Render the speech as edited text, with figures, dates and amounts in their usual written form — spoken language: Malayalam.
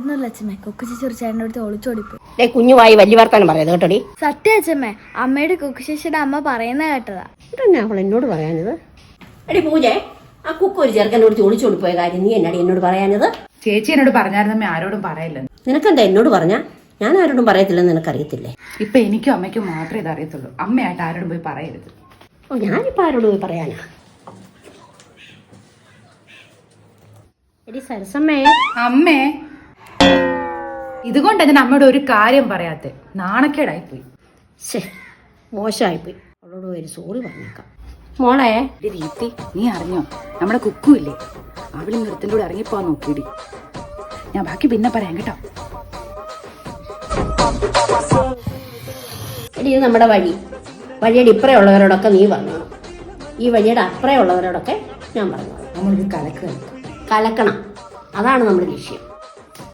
ഒന്നുമില്ല അച്ഛമ്മേ, കൊക്കു ചേച്ചി ഒരു ചേട്ടൻ്റെ അടുത്ത് ഒളിച്ചോടിപ്പോയി. കുഞ്ഞുമായി വലിയ വർത്താനം പറയാതെ കേട്ടോടി. സത്യം അച്ഛമ്മേ, അമ്മയുടെ കൊക്കു ചേച്ചിയുടെ അമ്മ പറയുന്ന കേട്ടതാ. ഇതന്നെ അവൾ എന്നോട് പറയാനത്. എടി പൂജ, ആ കുക്ക് ഒരു ചെറുക്കൻ്റെ അടുത്ത് ഒളിച്ചോടിപ്പോയ കാര്യം നീ എന്നാടി എന്നോട് പറയാനത്? ചേച്ചി എന്നോട് പറഞ്ഞായിരുന്നമ്മേ ആരോടും പറയില്ലെന്ന്. നിനക്കെന്താ എന്നോട് പറഞ്ഞാ? ഞാൻ ആരോടും പറയത്തില്ലെന്ന് നിനക്കറിയത്തില്ലേ? ഇപ്പൊ എനിക്കും അമ്മയ്ക്കും മാത്രമേ ഇത് അറിയത്തുള്ളൂ. അമ്മയായിട്ട് ആരോടും പോയി പറയരുത്. ഓ, ഞാനിപ്പോ ആരോട് പോയി പറയാനാ? എടി സരസമ്മേ. അമ്മേ, ഇതുകൊണ്ട് ഞാൻ അമ്മയോട് ഒരു കാര്യം പറയാത്തെ. നാണക്കേടായിപ്പോയി. ശേ, മോശമായിപ്പോയി. അവളോട് ഒരു സോറി പറഞ്ഞേക്കാം. മോളെ രീതി, നീ അറിഞ്ഞോ നമ്മുടെ കുക്കുമില്ലേ, അവള് നൃത്തിന്റെ കൂടെ ഇറങ്ങിപ്പോവാൻ നോക്കിയിടി. ഞാൻ ബാക്കി പിന്നെ പറയാം കേട്ടോ. എടി, ഇത് നമ്മുടെ വഴിയുടെ ഇപ്പറേ ഉള്ളവരോടൊക്കെ നീ പറഞ്ഞു, ഈ വഴിയുടെ അപ്പറേ ഉള്ളവരോടൊക്കെ ഞാൻ പറഞ്ഞു. നമ്മളിത് കലക്കണം, അതാണ് നമ്മുടെ ലക്ഷ്യം.